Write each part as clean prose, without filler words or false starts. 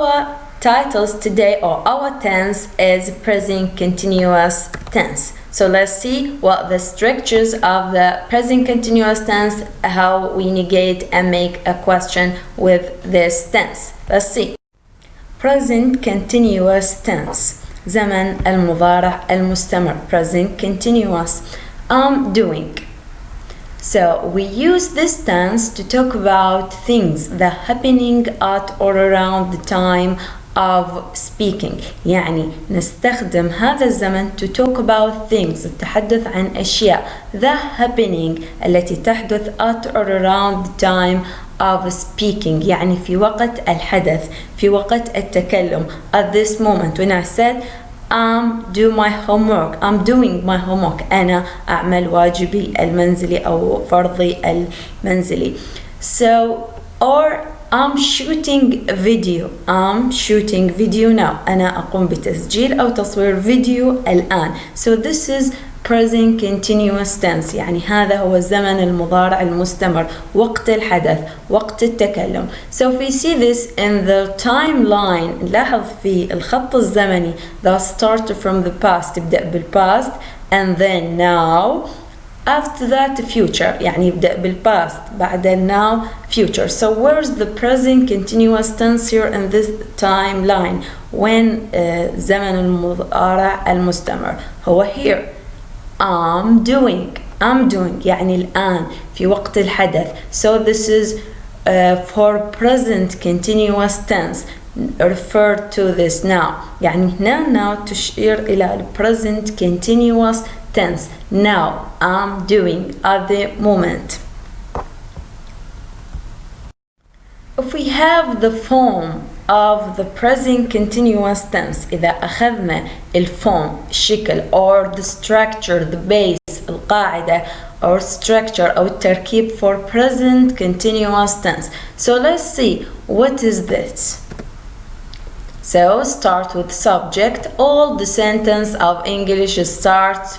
our titles today, or our tense, is present continuous tense. So let's see what the structures of the present continuous tense, how we negate and make a question with this tense. Let's see. Present continuous tense. زمن المضارع المستمر. Present continuous. I'm doing. So we use this tense to talk about things that happening at or around the time of speaking. يعني نستخدم هذا الزمن to talk about things، التحدث عن أشياء the happening التي تحدث at or around the time of speaking، يعني في وقت الحدث، في وقت التكلم. At this moment when I said I'm doing my homework، أنا أعمل واجبي المنزلي أو فرضي المنزلي. So or I'm shooting video now، أنا أقوم بتسجيل أو تصوير فيديو الآن. So this is present continuous tense، يعني هذا هو الزمن المضارع المستمر، وقت الحدث، وقت التكلم. So if we see this in the timeline، نلاحظ في الخط الزمني that start from the past، تبدأ بالpast and then now، after that future، يعني يبدأ بالpast بعد now future. So where's the present continuous tense here in this timeline when زمن المضارع المستمر؟ هو here. I'm doing يعني الآن في وقت الحدث. So this is for present continuous tense. Refer to this now، يعني هنا now تشير إلى present continuous tense. Now I'm doing at the moment. If we have the form of the present continuous tense، إذا أخذنا الفورم الشكل or the structure the base القاعدة or structure أو التركيب for present continuous tense. So let's see what is this. So start with subject. All the sentence of English starts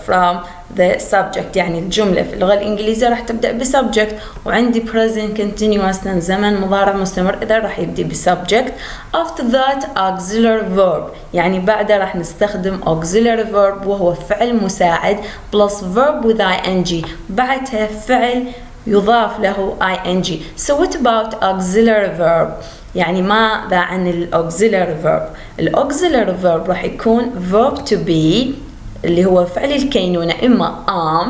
from the subject، يعني الجملة في اللغة الإنجليزية راح تبدأ بسبجكت، وعندي present continuous tense زمن مضارع مستمر إذا راح يبدأ بسبجكت. After that auxiliary verb، يعني بعدها راح نستخدم auxiliary verb وهو فعل مساعد plus verb with ing، بعدها فعل يضاف له ing. So what about auxiliary verb؟ يعني ماذا عن الauxiliary verb؟ الauxiliary verb راح يكون verb to be اللي هو فعل الكينونة، إما am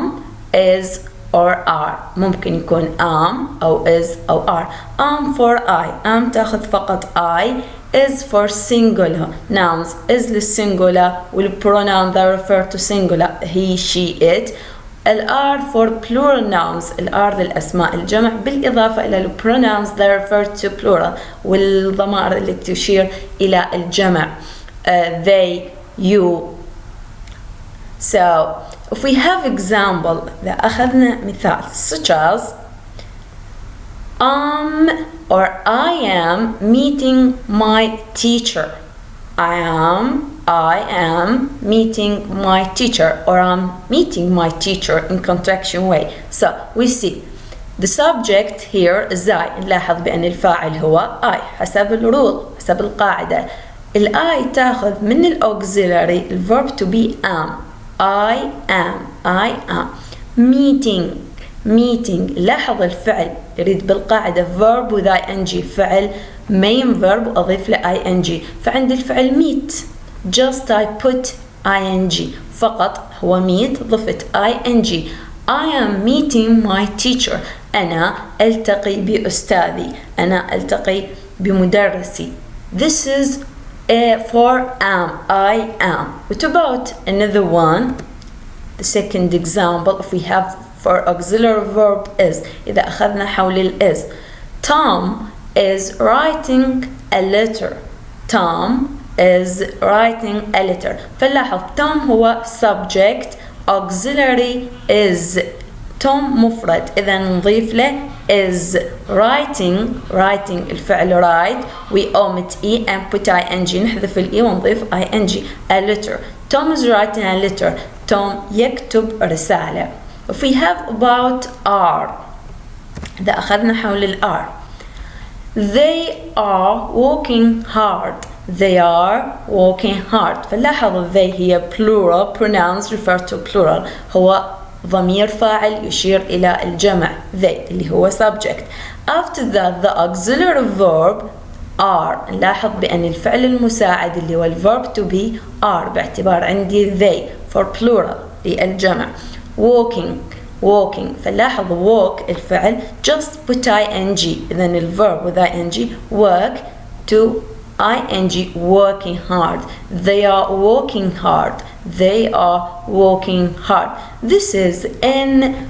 is or are، ممكن يكون am أو is أو are. am for I، am تأخذ فقط I. is for singular nouns، is للسنجولار والpronoun that refer to singular he she it. are for plural nouns، are للأسماء الجمع بالإضافة إلى pronouns that refer to plural والضمائر التي تشير إلى الجمع they you. So if we have example، إذا أخذنا مثال such as or I am meeting my teacher. I am meeting my teacher, or I'm meeting my teacher in contraction way. So we see the subject here is I. نلاحظ بأن الفاعل هو I حسب الرول، حسب القاعدة. I تأخذ من الauxiliary الverb to be am. I am meeting. لاحظ الفعل يريد بالقاعدة verb with ing، فعل main verb أضيف له ing. فعند الفعل meet just I put ing فقط، هو meet ضفت ing. I am meeting my teacher، أنا ألتقي بأستاذي، أنا ألتقي بمدرسي. This is for am. I am. What about another one? The second example, if we have for auxiliary verb is، إذا أخذنا حول ال is. Tom is writing a letter. فلاحظ Tom هو subject، auxiliary is. Tom مفرد، إذا نضيف له is. writing الفعل write we omit e and put ing، نحذف ال e ونضيف ing. a letter. Tom is writing a letter. Tom يكتب رسالة. If we have about are، إذا أخذنا حول ال are They are working hard. They are working hard. فنلاحظ they هي plural pronouns refer to plural. هو ضمير فاعل يشير إلى الجمع. They اللي هو subject. After that the auxiliary verb are. نلاحظ بأن الفعل المساعد اللي هو الverb to be are باعتبار عندي they for plural للجمع. walking فلاحظ walk الفعل just put ing إذن الverb with ing work to ing working hard. They are working hard. They are working hard. This is in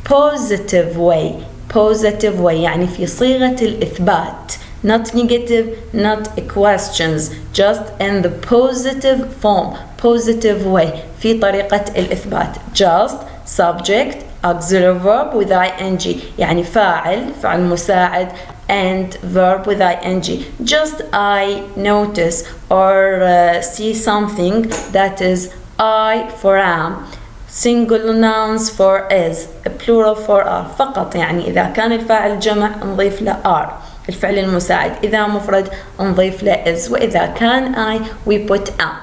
positive way. Positive way يعني في صيغة الإثبات. Not negative, not questions. Just in the positive form. Positive way. في طريقة الإثبات. Just subject auxiliary verb with ing يعني فاعل مساعد and verb with ing. Just I notice or see something that is I for am, singular nouns for is, plural for are. فقط يعني إذا كان الفاعل جمع نضيف له are الفعل المساعد، إذا مفرد نضيف له is، وإذا كان I we put am.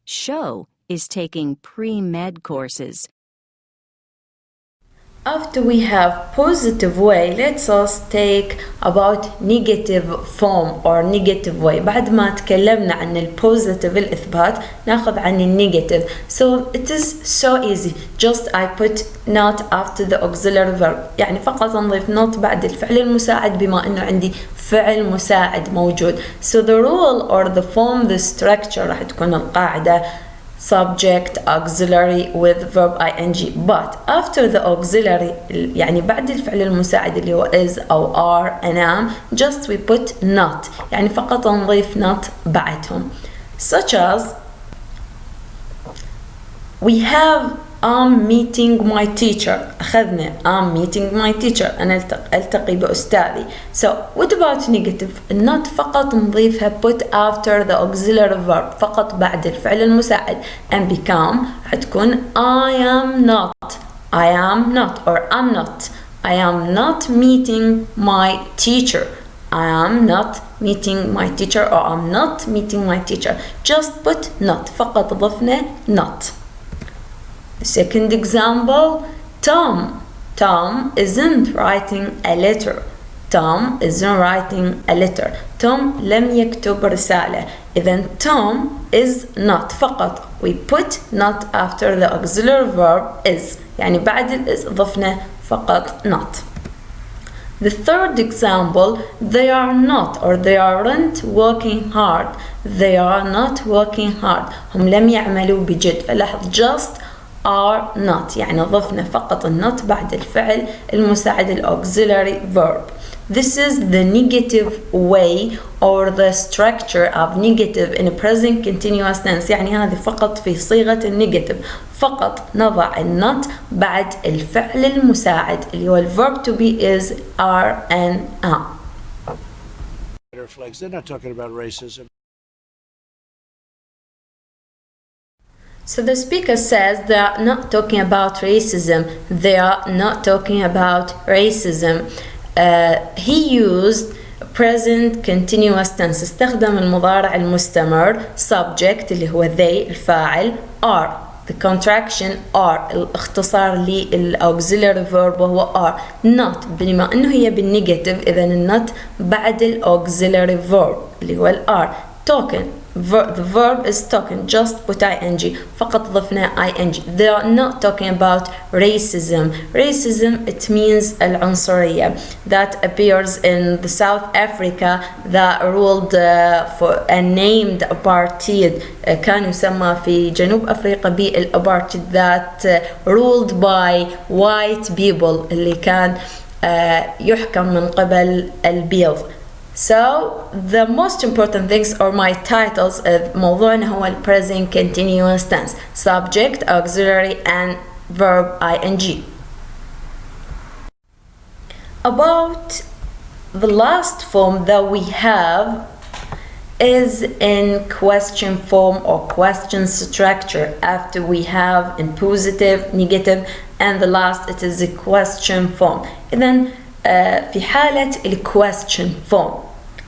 Show is taking pre-med courses. After we have positive way, let's us take about negative form or negative way. بعد ما تكلمنا عن البوزيتيف الإثبات ناخذ عن النيجاتيف. So it is so easy. Just I put not after the auxiliary verb. يعني فقط نضيف not بعد الفعل المساعد بما إنه عندي فعل مساعد موجود. So the rule or the form, the structure راح تكون القاعدة subject auxiliary with verb ing. But after the auxiliary يعني بعد الفعل المساعد اللي هو is أو are and am just we put not يعني فقط نضيف not بعدهم. Such as we have I'm meeting my teacher. أخذنا I'm meeting my teacher. أنا ألتقي بأستاذي. So what about negative? not فقط نضيفها put after the auxiliary verb فقط بعد الفعل المساعد and become حتكون I am not or I'm not. I am not meeting my teacher. I am not meeting my teacher or I'm not meeting my teacher. Just put not فقط ضفنا not. Second example, Tom isn't writing a letter. Tom isn't writing a letter. Tom لم يكتب رسالة. إذن Tom is not فقط. We put not after the auxiliary verb is. يعني بعد is ضفنا فقط not. The third example, they are not or they aren't working hard. They are not working hard. هم لم يعملوا بجد. فلاحظ just are not يعني ضفنا فقط النوت بعد الفعل المساعد الauxiliary verb. This is the negative way or the structure of negative in a present continuous tense. يعني هذه فقط في صيغة النيجاتيف فقط نضع النوت بعد الفعل المساعد اللي هو verb to be is are and am. They're not talking about racism. So the speaker says they are not talking about racism. They are not talking about racism. He used present continuous tense. استخدم المضارع المستمر subject اللي هو they الفاعل are the contraction are الاختصار للauxiliary verb وهو are not بما انه هي بالنيجاتيف اذا النوت بعد الauxiliary verb اللي هو are talking. The verb is talking. Just put ing. فقط ضفنا ing. They are not talking about racism. Racism it means العنصرية that appears in the South Africa that ruled for and named apartheid. كان يسمى في جنوب أفريقيا بالapartheid that ruled by white people اللي كان يحكم من قبل البيض. So the most important things are my titles. موضوعنا هو present continuous tense, subject, auxiliary and verb ing. About the last form that we have is in question form or question structure. After we have in positive, negative and the last it is a question form. And then في حالة ال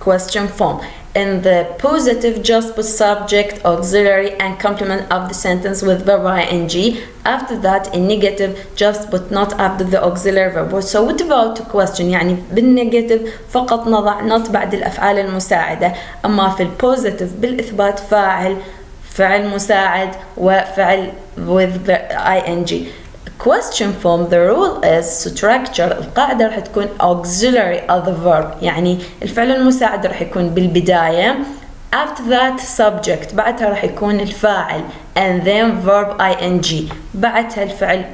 question form in the positive just put subject auxiliary and complement of the sentence with verb ing. After that in negative just put not after the auxiliary verb. So what about question؟ يعني بالنيجاتيف فقط نضع not بعد الأفعال المساعدة. أما في البوزيتيف بالإثبات فعل مساعد وفعل with the ing. Question form the rule is structure. القاعدة راح تكون auxiliary of the verb، يعني الفعل المساعد راح يكون بالبداية، after that subject بعدها راح يكون الفاعل and then verb ing بعدها الفعل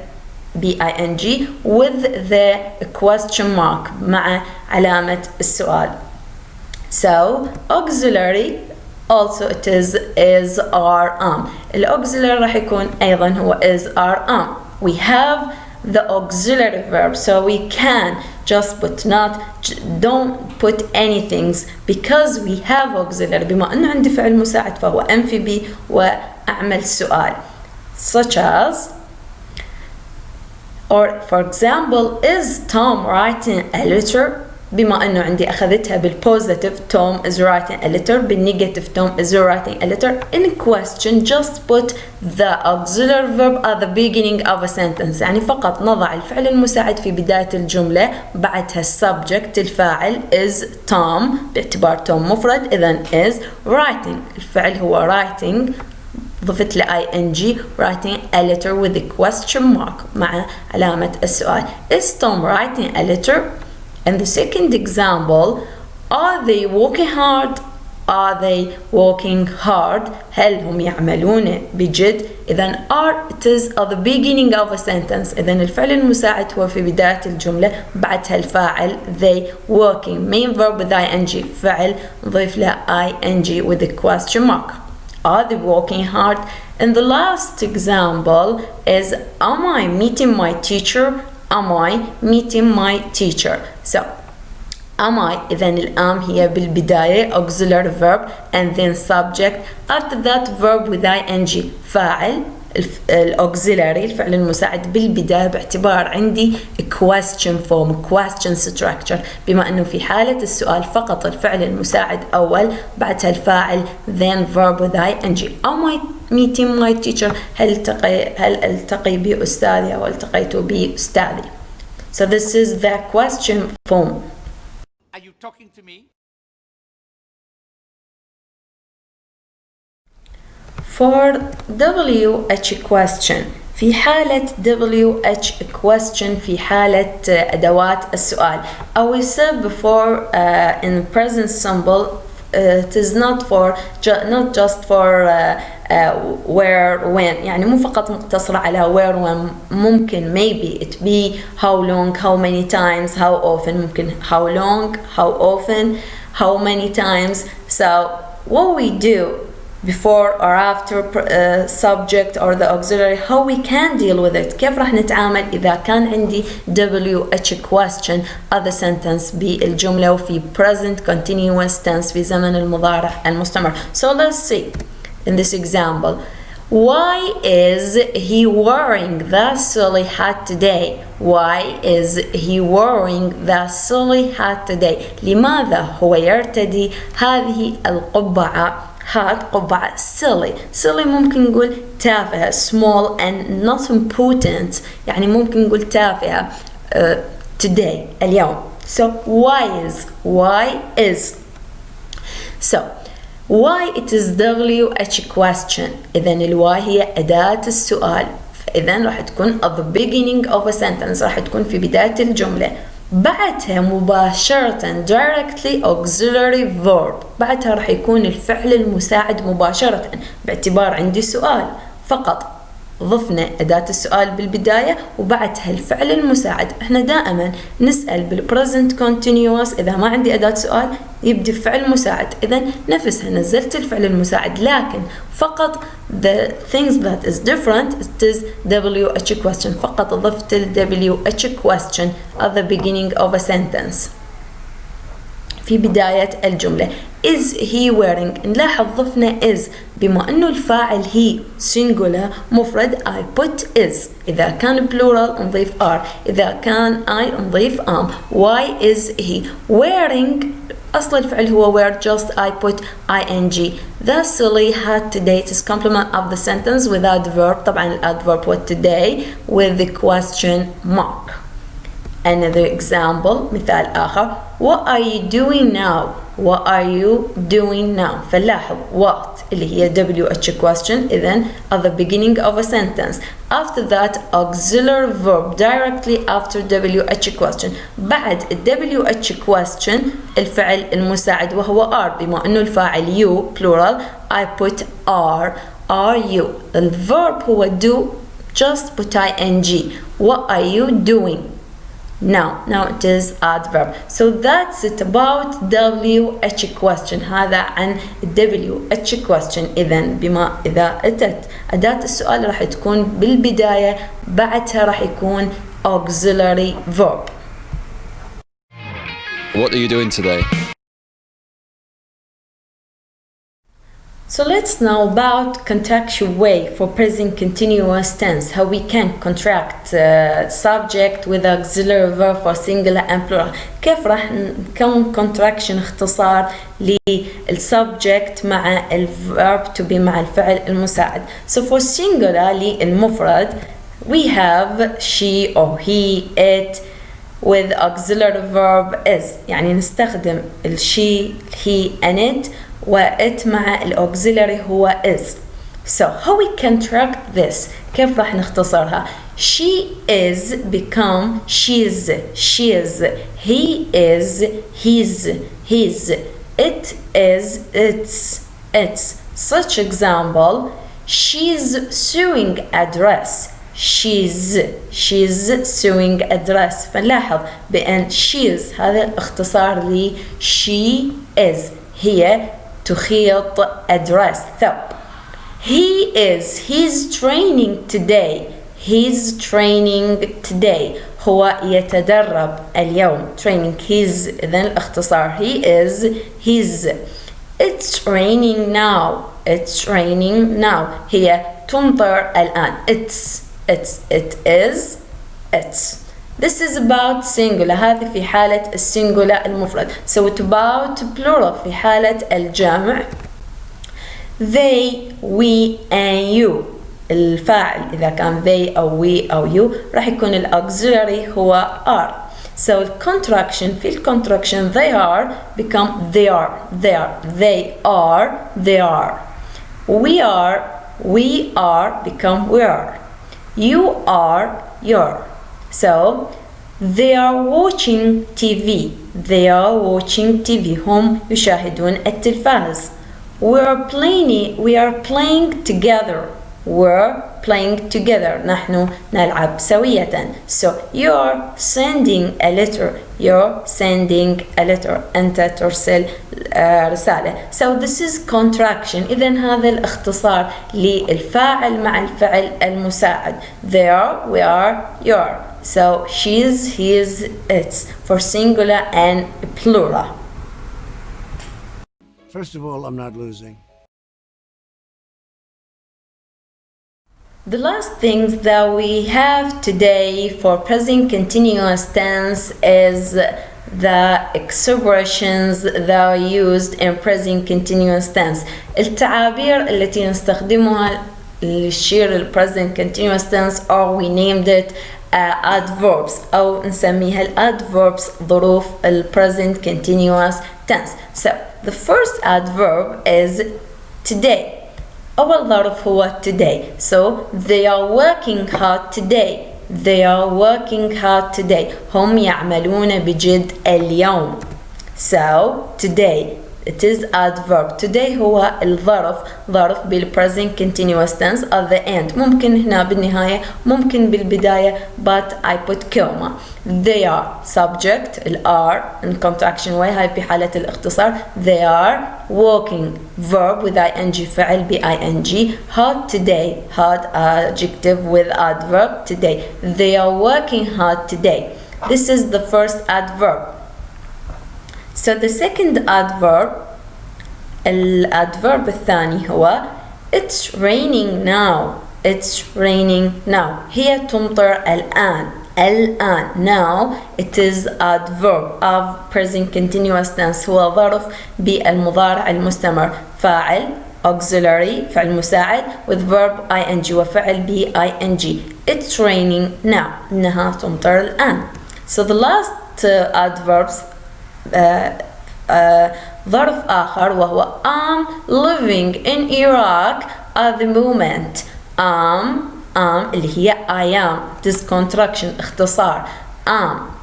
ing with the question mark مع علامة السؤال. So auxiliary also it is are am. الauxiliary راح يكون أيضا هو is are am. We have the auxiliary verb, so we can just put not, don't put anything because we have auxiliary. بما أنه عندي فعل مساعد فهو أنفي به وأعمل سؤال such as, or for example, is Tom writing a letter? بما أنه عندي أخذتها بالpositive Tom is writing a letter، بالnegative Tom is writing a letter. In question just put the auxiliary verb at the beginning of a sentence، يعني فقط نضع الفعل المساعد في بداية الجملة بعدها subject الفاعل is Tom باعتبار Tom مفرد، إذن is writing الفعل هو writing ضفت ل ing writing a letter with a question mark مع علامة السؤال. Is Tom writing a letter? And the second example, are they working hard? Are they working hard? هل هم يعملون بجد؟ إذن are it is at the beginning of a sentence. إذن الفعل المساعد هو في بداية الجملة بعدها الفاعل they working main verb with ing فعل نضيف له ing with a question mark. Are they working hard? And the last example is am I meeting my teacher? Am I meeting my teacher? So am I إذن الأم هي بالبداية auxiliary verb and then subject. After that verb with ing فاعل الauxiliary الفعل المساعد بالبداية باعتبار عندي question form question structure، بما أنه في حالة السؤال فقط الفعل المساعد أول بعدها الفاعل then verb with ing. Am I meeting my teacher؟ هل ألتقي بأستاذي أو التقيت بأستاذي؟ So this is the question form. Are you talking to me? For WH question في حالة WH question في حالة أدوات السؤال. We said before in present simple it is not just for where when، يعني مو فقط مقتصرة على where when، ممكن maybe it be how long how many times how often، ممكن how long how often how many times. So what we do before or after subject or the auxiliary, how we can deal with it، كيف راح نتعامل إذا كان عندي WH question other sentence بالجملة وفي present continuous tense في زمن المضارع المستمر. So let's see in this example, why is he wearing the silly hat today? Why is he wearing the silly hat today? لماذا هو يرتدي هذه القبعة؟ هات قبعة silly ممكن نقول تافهة small and not important، يعني ممكن نقول تافهة today اليوم. So why is so why it is WH question. إذن الواي هي أداة السؤال، فإذن راح تكون at the beginning of a sentence، راح تكون في بداية الجملة، بعدها مباشرة directly auxiliary verb، بعدها راح يكون الفعل المساعد مباشرة باعتبار عندي سؤال فقط ضفنا أداة السؤال بالبداية وبعدها الفعل المساعد. احنا دائما نسأل بالpresent continuous إذا ما عندي أداة سؤال يبدي فعل مساعد، إذا نفسها نزلت الفعل المساعد، لكن فقط the things that is different it is WH question، فقط ضفت ال WH question at the beginning of a sentence في بداية الجملة. is he wearing. نلاحظ ضفنا is بما انه الفاعل he singular مفرد I put is. اذا كان plural نضيف are. اذا كان I نضيف am. why is he wearing؟ أصل الفعل هو wear, just I put ing. The silly had today is complement of the sentence with adverb. طبعا الadverb what today with the question mark. Another example مثال آخر. What are you doing now? What are you doing now? فنلاحظ what اللي هي WH question إذن at the beginning of a sentence. After that auxiliary verb directly after WH question. بعد WH question الفعل المساعد وهو are بما أنه الفاعل you plural I put are you. الverb هو do just put ing. What are you doing? Now it is adverb. So that's it about WH question. هذا عن WH question. إذا أتت أداة السؤال راح تكون بالبداية بعدها راح يكون auxiliary verb. What are you doing today? So let's know about contractual way for present continuous tense. How we can contract subject with auxiliary verb for singular and plural. كيف راح نكون contraction اختصار للسبجكت مع الverb to be مع الفعل المساعد. So for singular للمفرد we have she or he, it with auxiliary verb is. يعني نستخدم she, he and it وإت مع الأوكسيلري هو is. So how we contract this؟ كيف راح نختصرها؟ She is become she's. He is his. It is its. Such example, she's sewing a dress. She's sewing a dress. فنلاحظ بأن she's هذا اختصار ل she is. هي تخيط a dress ثوب. He's training today. هو يتدرب اليوم. training his إذن الاختصار he is his. It's raining now. هي تمطر الآن. It is its. This is about singular. هذه في حالة السنجولا المفرد. So it's about plural في حالة الجمع. They, we and you. الفاعل إذا كان they أو we أو you راح يكون الأوكسيلري هو are. So الcontraction في الcontraction they are become they are. They are. We are become we are. You are your. So they are watching TV. هم يشاهدون التلفاز. We are playing together. نحن نلعب سوية. So you're sending a letter. أنت ترسل رسالة. So this is contraction. إذن هذا الاختصار للفاعل مع الفعل المساعد. They are, we are, your. So she's, his, its for singular and plural. First of all, I'm not losing. The last things that we have today for present continuous tense is the expressions that are used in present continuous tense. التعابير التي نستخدمها للشير present continuous tense or we named it adverbs أو نسميها adverbs ظروف present continuous tense. So the first adverb is today. أول ظرف هو today. So they are working hard today. هم يعملون بجد اليوم. So today it is adverb. Today هو الظرف ظرف present continuous tense at the end. ممكن هنا بالنهاية ممكن بالبداية but I put comma. They are subject are in contraction way هاي بحالة الاختصار. They are working verb with ing فعل ing. Hard today hard adjective with adverb today. They are working hard today. This is the first adverb. So the second adverb الادفيرب الثاني هو it's raining now. It's raining now. هي تمطر الآن. الآن. Now it is adverb of present continuous tense. هو ظرف بالمضارع المستمر. فاعل auxiliary فعل مساعد with verb ing وفعل ب ing. It's raining now. إنها تمطر الآن. So the last adverbs ظرف آخر وهو I'm living in Iraq at the moment. اللي هي I am. This contraction اختصار.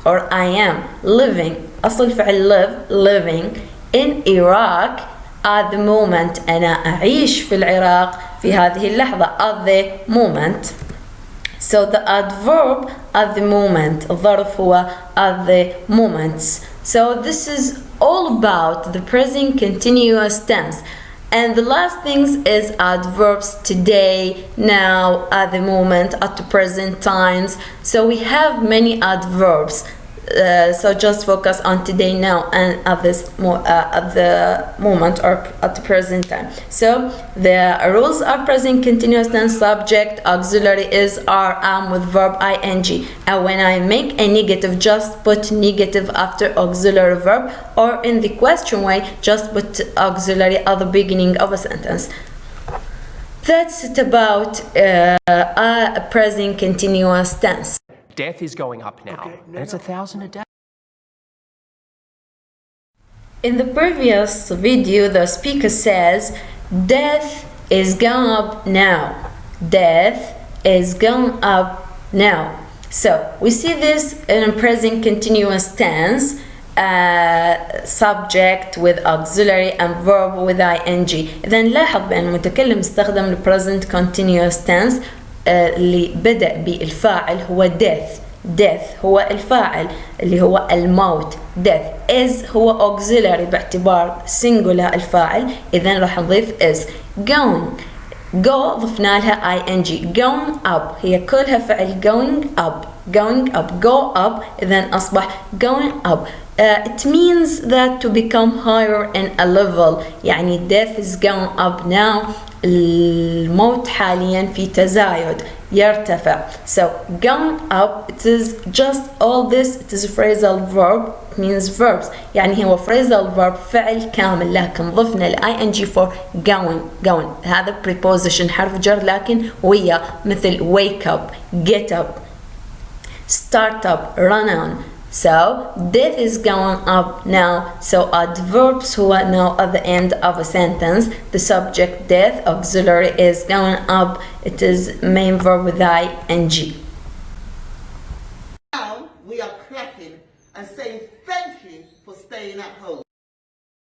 Or I am living. أصل فعل living in Iraq at the moment. أنا أعيش في العراق في هذه اللحظة. At the moment. So the adverb at the moment. الظرف هو at the moments. So this is all about the present continuous tense. And the last things is adverbs today, now, at the moment, at the present times. So we have many adverbs. So just focus on today, now, and at the moment or at the present time. So the rules are present continuous tense, subject, auxiliary is are, am with verb ing. And when I make a negative, just put negative after auxiliary verb, or in the question way, just put auxiliary at the beginning of a sentence. That's it about a present continuous tense. Death is going up now, and it's 1,000 a day. In the previous video, the speaker says, death is going up now. Death is going up now. So we see this in present continuous tense, subject with auxiliary and verb with ing. إذا نلاحظ بأن المتكلم استخدم ال present continuous tense اللي بدأ بالفاعل هو death هو الفاعل اللي هو الموت. death is هو auxiliary باعتبار singular الفاعل. إذن راح نضيف is. go ضفنا لها ing. going up هي كلها فعل going up go up. إذن أصبح going up. It means that to become higher in a level. يعني death is going up now. الموت حاليا في تزايد يرتفع. So going up, it is just all this. It is a phrasal verb. It means verbs. يعني هو phrasal verb فعل كامل لكن ضفنا ال ing for going. هذا preposition حرف جر لكن ويا مثل wake up, get up, start up, run on. So death is going up now. So adverbs who are now at the end of a sentence. The subject death, auxiliary is going up. It is main verb with ing. Now we are clapping and saying thank you for staying at home.